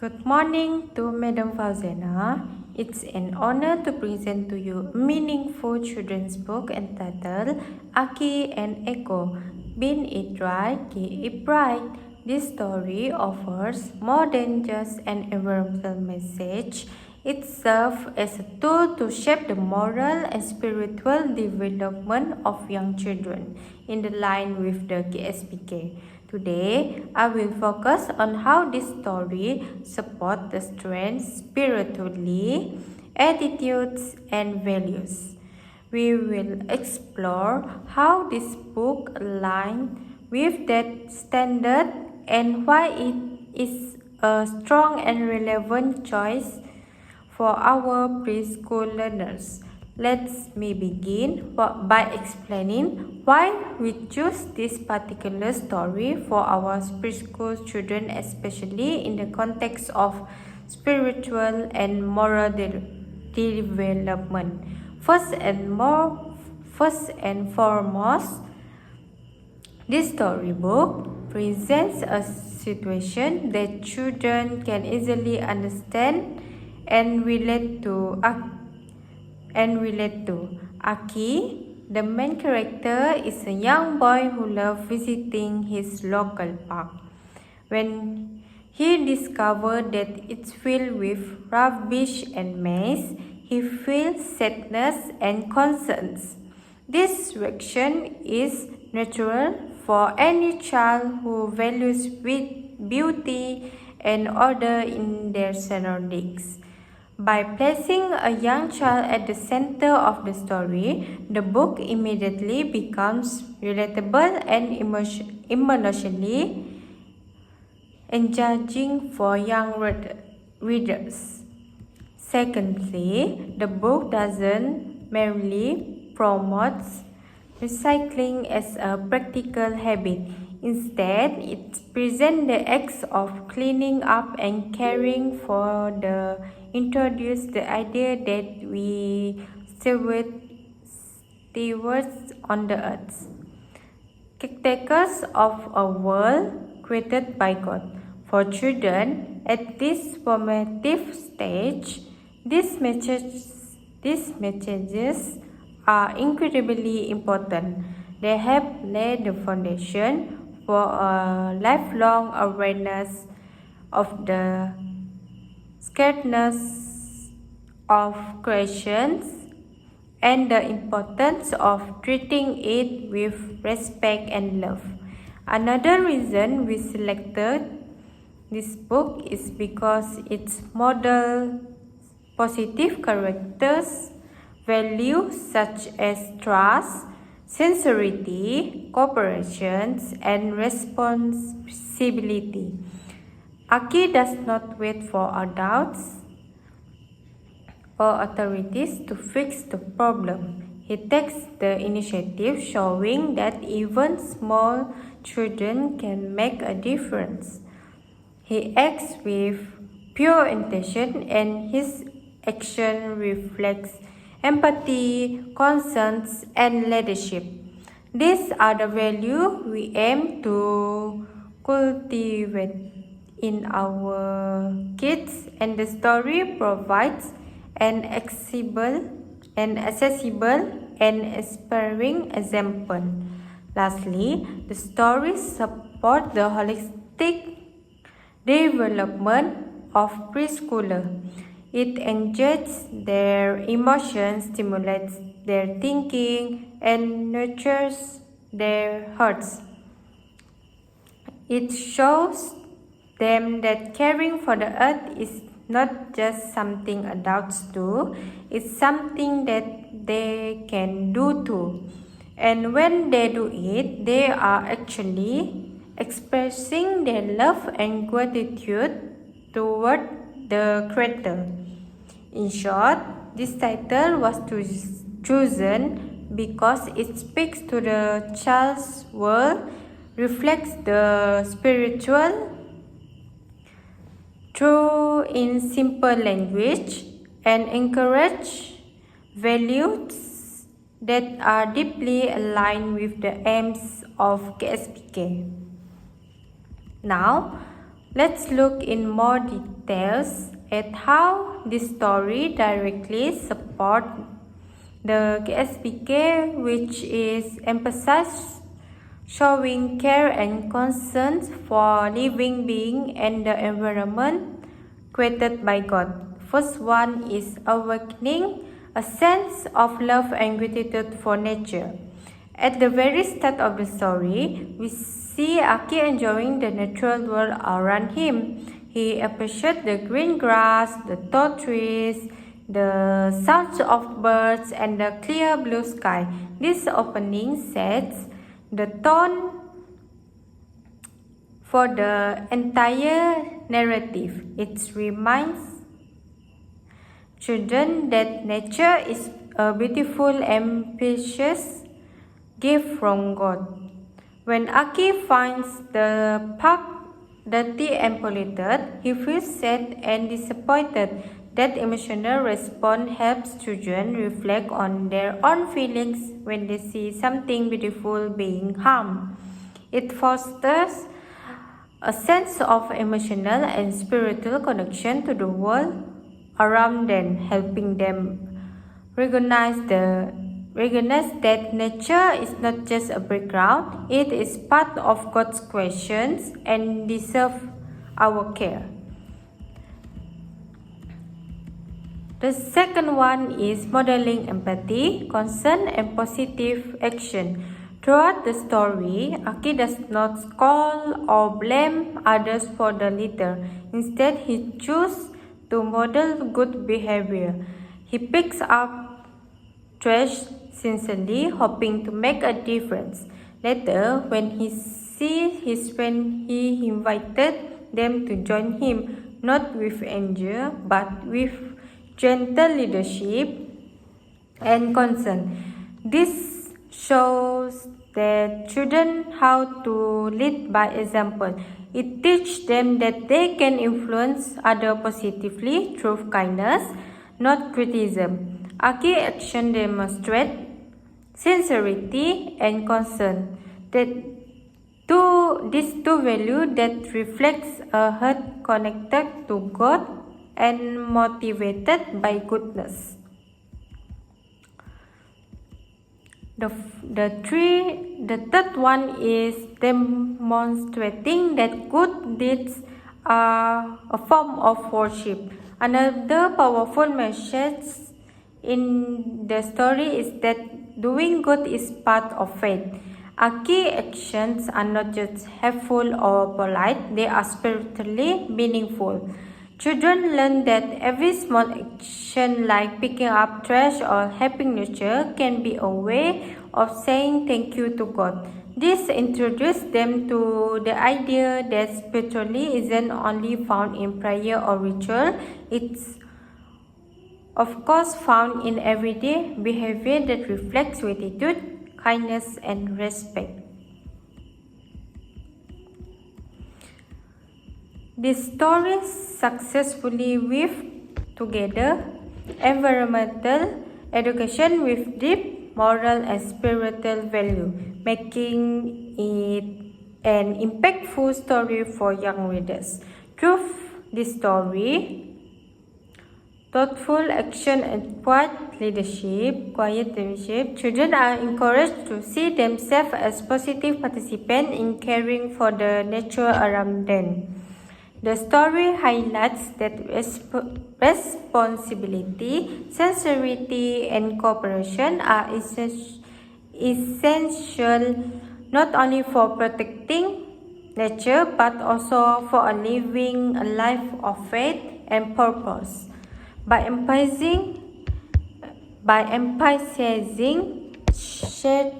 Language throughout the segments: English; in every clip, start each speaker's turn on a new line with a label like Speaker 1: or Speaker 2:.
Speaker 1: Good morning to Madam Fauzena. It's an honor to present to you a meaningful children's book entitled Aki and Echo. Being it right, get it right. This story offers more than just an environmental message. It serves as a tool to shape the moral and spiritual development of young children in the line with the KSPK. Today, I will focus on how this story supports the strengths spiritually, attitudes, and values. We will explore how this book aligns with that standard and why it is a strong and relevant choice for our preschool learners. Let me begin by explaining why we choose this particular story for our preschool children, especially in the context of spiritual and moral development. First and foremost, this storybook presents a situation that children can easily understand and relate to. Aki, the main character, is a young boy who loves visiting his local park. When he discovers that it's filled with rubbish and mess, he feels sadness and concerns. This reaction is natural for any child who values beauty and order in their surroundings. By placing a young child at the center of the story, the book immediately becomes relatable and emotionally engaging for young readers. Secondly, the book doesn't merely promote recycling as a practical habit. Instead, it presents the acts of cleaning up and caring for the introduce the idea that we stewards on the earth, caretakers of a world created by God. For children at this formative stage, these messages are incredibly important. They help lay the foundation for a lifelong awareness of the sacredness of creation and the importance of treating it with respect and love. Another reason we selected this book is because it models positive characters, values such as trust, sincerity, cooperation, and responsibility. Aki does not wait for adults or authorities to fix the problem. He takes the initiative, showing that even small children can make a difference. He acts with pure intention, and his action reflects empathy, conscience, and leadership. These are the values we aim to cultivate in our kids, and the story provides an accessible and inspiring example. Lastly, the story supports the holistic development of preschooler. It engages their emotions, stimulates their thinking, and nurtures their hearts. It shows them that caring for the earth is not just something adults do, it's something that they can do too. And when they do it, they are actually expressing their love and gratitude toward the Creator. In short, this title was chosen because it speaks to the child's world, reflects the spiritual truth in simple language, and encourage values that are deeply aligned with the aims of KSPK. Now, Let's look in more details at how this story directly supports the KSPK, which is emphasized showing care and concern for living beings and the environment created by God. First one is awakening a sense of love and gratitude for nature. At the very start of the story, we see Aki enjoying the natural world around him. He appreciates the green grass, the tall trees, the sounds of birds, and the clear blue sky. This opening sets the tone for the entire narrative. It reminds children that nature is a beautiful and precious gift from God. When Aki finds the park dirty and polluted, he feels sad and disappointed. That emotional response helps children reflect on their own feelings when they see something beautiful being harmed. It fosters a sense of emotional and spiritual connection to the world around them, helping them recognize that nature is not just a background, it is part of God's creations and deserves our care. The second one is modeling empathy, concern, and positive action. Throughout the story, Aki does not scold or blame others for the litter. Instead, he chooses to model good behavior. He picks up trash sincerely, hoping to make a difference. Later, when he sees his friend, he invited them to join him, not with anger, but with gentle leadership and concern. This shows that children how to lead by example. It teaches them that they can influence others positively through kindness, not criticism. Aki action demonstrate sincerity and concern. These two values that reflects a heart connected to God and motivated by goodness. The third one is demonstrating that good deeds are a form of worship. Another powerful message in the story is that doing good is part of faith. Aki actions are not just helpful or polite, they are spiritually meaningful. Children learn that every small action like picking up trash or helping nature can be a way of saying thank you to God. This introduces them to the idea that spirituality isn't only found in prayer or ritual, it's of course found in everyday behavior that reflects gratitude, kindness, and respect. These stories successfully weave together environmental education with deep moral and spiritual value, making it an impactful story for young readers. Through this story, thoughtful action and quiet leadership, children are encouraged to see themselves as positive participants in caring for the nature around them. The story highlights that responsibility, sincerity, and cooperation are essential not only for protecting nature but also for living a life of faith and purpose. By emphasizing shared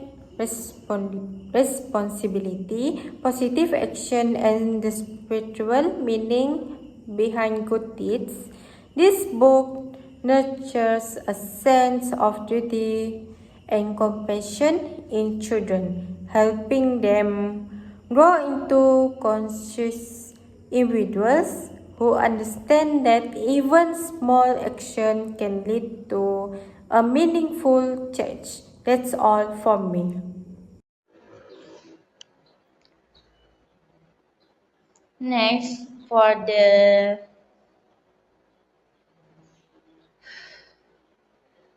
Speaker 1: responsibility, positive action, and the spiritual meaning behind good deeds, this book nurtures a sense of duty and compassion in children, helping them grow into conscious individuals who understand that even small action can lead to a meaningful change. That's all from me.
Speaker 2: Next, for the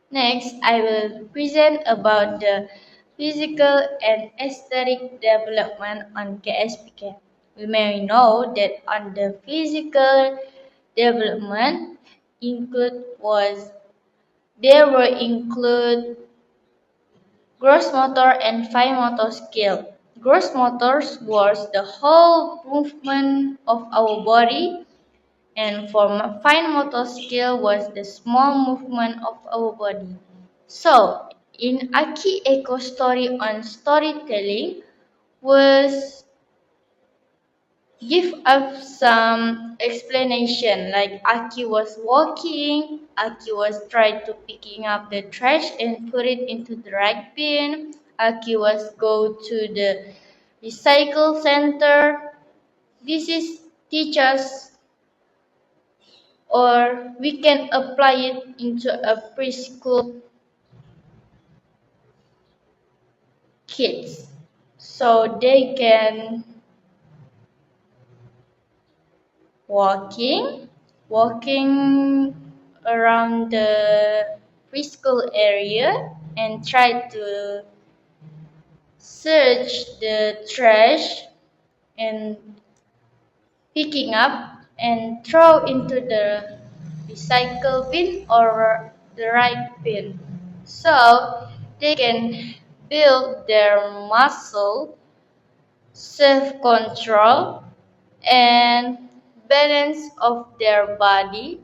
Speaker 2: next, I will present about the physical and aesthetic development on KSPK. We may know that on the physical development include was there will include gross motor and fine motor skill. Gross motors was the whole movement of our body, and for fine motor skill was the small movement of our body. So, in Aki Eko story on storytelling was give us some explanation like Aki was walking, Aki was trying to picking up the trash and put it into the right bin, Aki was go to the recycle center. This is teach us or we can apply it into a preschool kids so they can walking around the preschool area and try to search the trash and picking up and throw into the recycle bin or the right bin so they can build their muscle self-control and balance of their body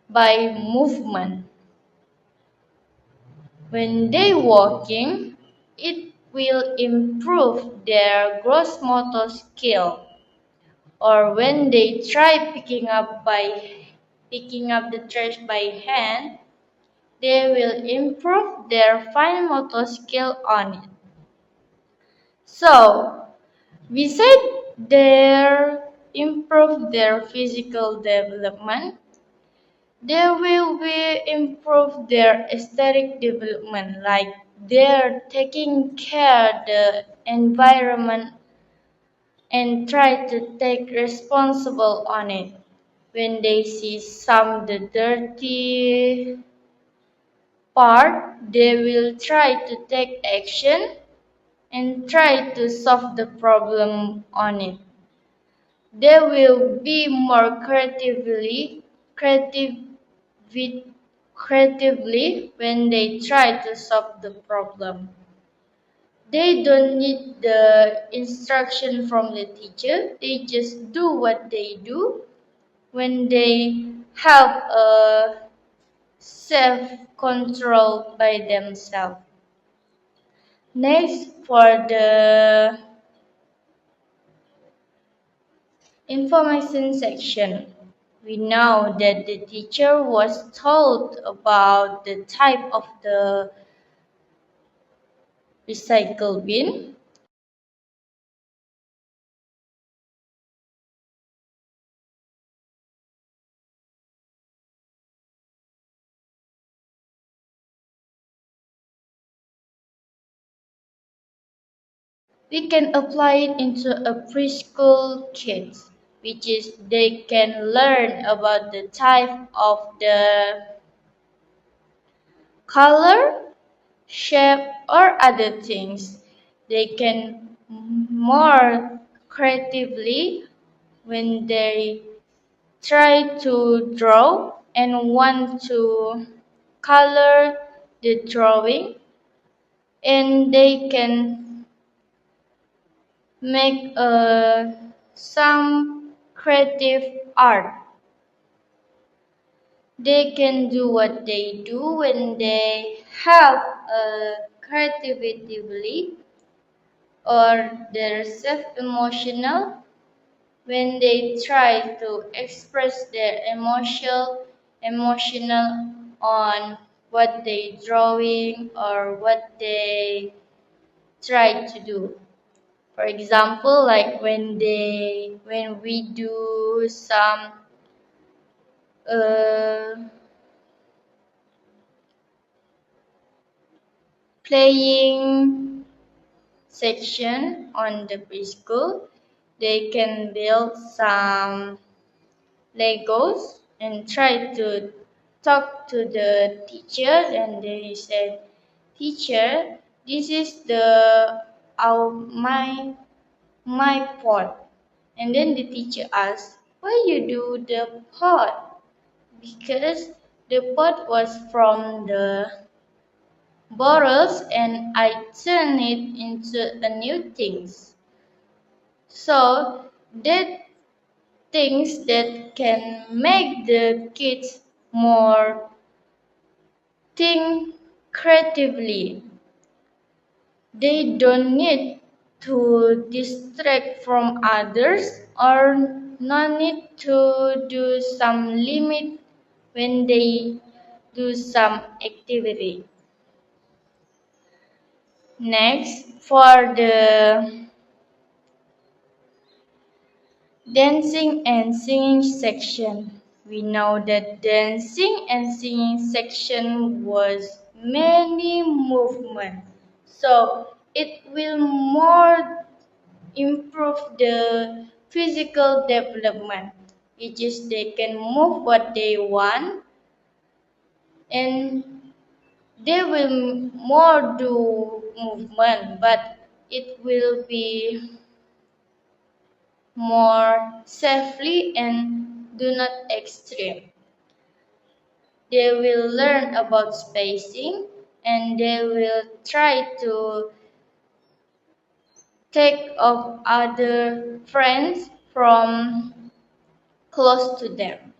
Speaker 2: by movement. When they walking, it will improve their gross motor skill. Or when they try picking up the trash by hand, they will improve their fine motor skill on it. So, besides their improve their physical development, they will be improve their aesthetic development, like they're taking care the environment and try to take responsible on it. When they see some the dirty part, they will try to take action and try to solve the problem on it. They will be more creative, creatively when they try to solve the problem. They don't need the instruction from the teacher. They just do what they do when they have a self-control by themselves. Next, for the information section. We know that the teacher was told about the type of the recycle bin. We can apply it into a preschool kids, which is they can learn about the type of the color, shape, or other things. They can more creatively when they try to draw and want to color the drawing, and they can make some creative art. They can do what they do when they have creativity or they're self-emotional when they try to express their emotional on what they drawing or what they try to do. For example, like when we do some uh, playing section on the preschool, they can build some Legos and try to talk to the teacher, and they said, "Teacher, this is the our my pot." And then the teacher asked, "Why you do the pot?" Because the pot was from the bottles and I turned it into a new things. So that things that can make the kids more think creatively. They don't need to distract from others or no need to do some limit when they do some activity. Next, for the dancing and singing section. We know that dancing and singing section was many movement. So it will more improve the physical development. Which is they can move what they want and they will more do movement, but it will be more safely and do not extreme. They will learn about spacing and they will try to take of other friends from close to them.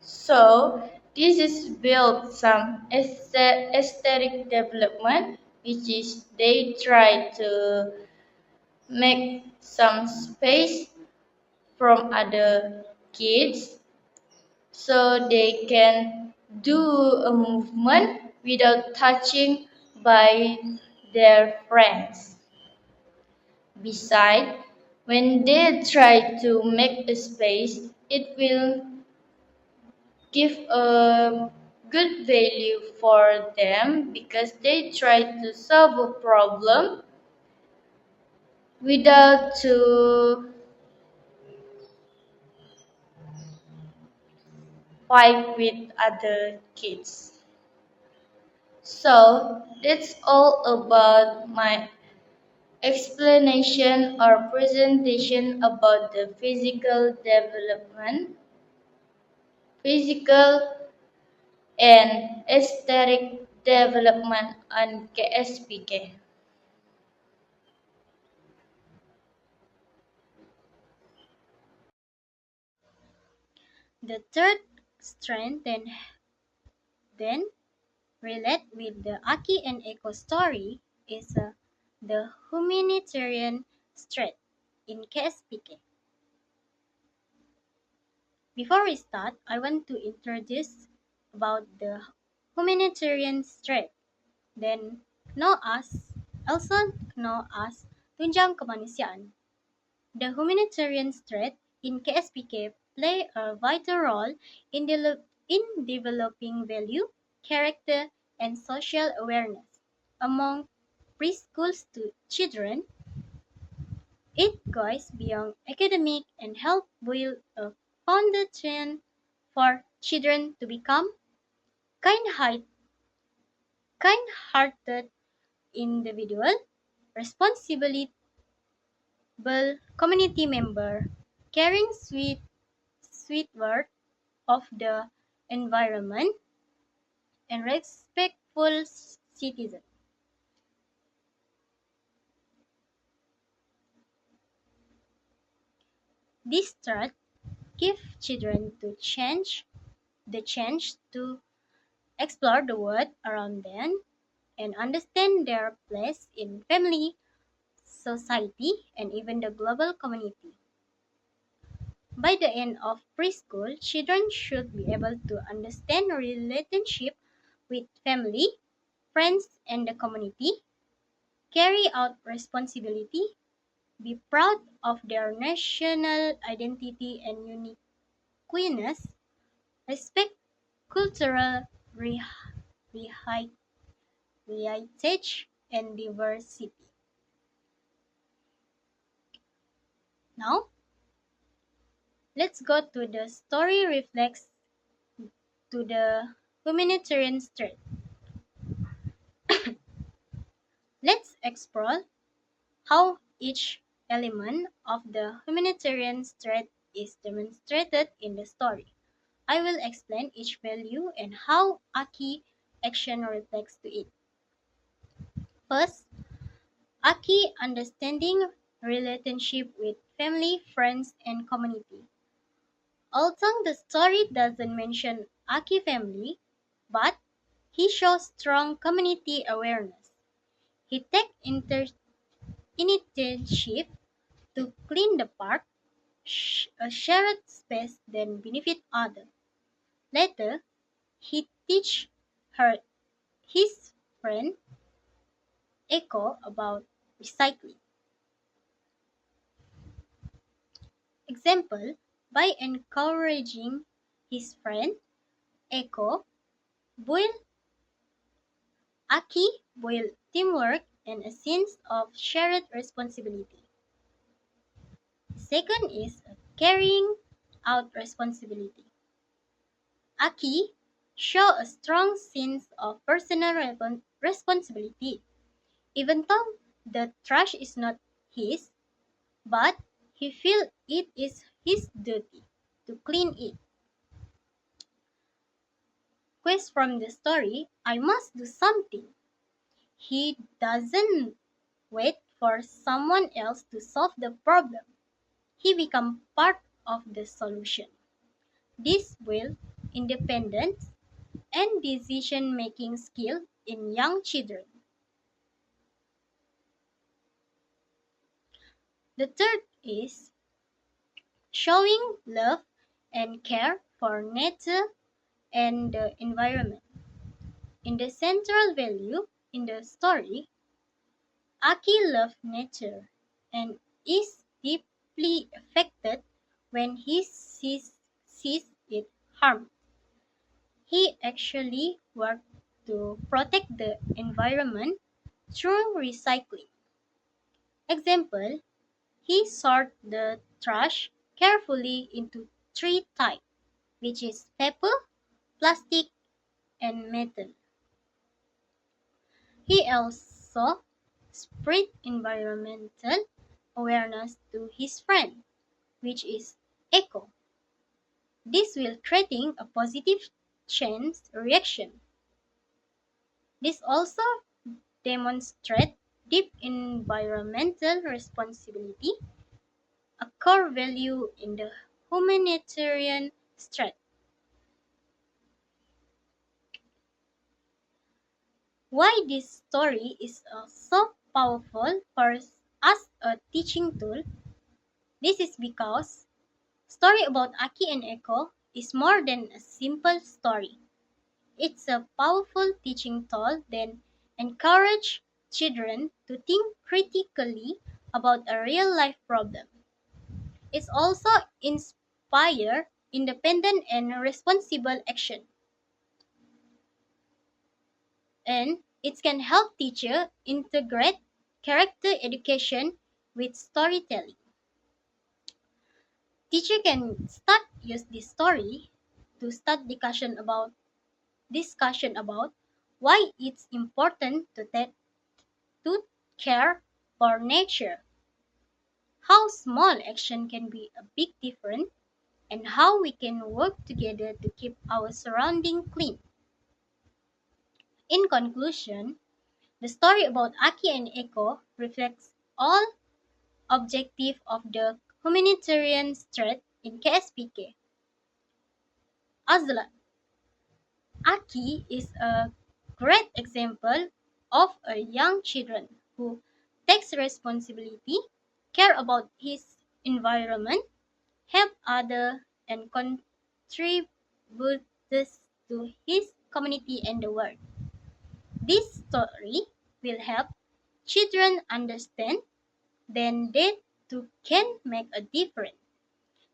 Speaker 2: So this is build some aesthetic development, which is they try to make some space from other kids so they can do a movement without touching by their friends. Besides, when they try to make a space, it will give a good value for them because they try to solve a problem without to fight with other kids. So that's all about my explanation or presentation about the physical and aesthetic development on KSPK.
Speaker 3: The third strand then relate with the Aki and Eco story is the humanitarian strand in KSPK. Before we start, I want to introduce about the humanitarian strand, then also known as tunjang kemanusiaan. The humanitarian strand in KSPK play a vital role in developing value, character, and social awareness among preschool children. It goes beyond academic and help build a foundation for children to become kind-hearted, kind-hearted individual, responsible community member, caring sweet word of the environment, and respectful citizen. This threat gives children the chance to explore the world around them and understand their place in family, society, and even the global community. By the end of preschool, children should be able to understand relationship with family, friends, and the community, carry out responsibility, be proud of their national identity and uniqueness, respect cultural re- rehi- heritage and diversity. Now, Let's go to the story reflects to the humanitarian threat. Let's explore how each element of the humanitarian threat is demonstrated in the story. I will explain each value and how Aki action reflects to it. First, Aki understanding relationship with family, friends, and community. Although the story doesn't mention Aki family, but he shows strong community awareness. He takes initiative to clean the park, a shared space then benefit others. Later, he teach her his friend Echo about recycling. Example, by encouraging his friend Echo, build Aki build teamwork and a sense of shared responsibility. Second is carrying out responsibility. Aki show a strong sense of personal responsibility. Even though the trash is not his, but he feels it is his duty to clean it. Quest from the story, I must do something. He doesn't wait for someone else to solve the problem. He becomes part of the solution. This builds independence and decision making skill in young children. The third is showing love and care for nature and the environment. In the central value in the story, Aki loves nature and is deeply affected when he sees it harmed. He actually worked to protect the environment through recycling. Example, he sorted the trash carefully into three types, which is paper, plastic, and metal. He also spread environmental awareness to his friend, which is echo. This will creating a positive chain reaction. This also demonstrates deep environmental responsibility, a core value in the humanitarian strength. Why this story is so powerful for us as a teaching tool? This is because story about Aki and Echo is more than a simple story. It's a powerful teaching tool that encourage children to think critically about a real life problem. It's also inspire independent and responsible action. And it can help teacher integrate character education with storytelling. Teacher can start use this story to start discussion about why it's important to care for nature, how small action can be a big difference, and how we can work together to keep our surrounding clean. In conclusion, the story about Aki and Echo reflects all objective of the humanitarian threat in KSPK. Azla, Aki is a great example of a young children who takes responsibility, care about his environment, help others, and contributes to his community and the world. This story will help children understand then they too can make a difference,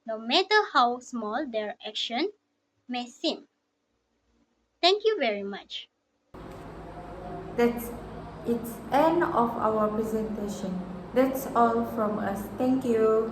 Speaker 3: no matter how small their action may seem. Thank you very much.
Speaker 1: That's it's end of our presentation. That's all from us. Thank you.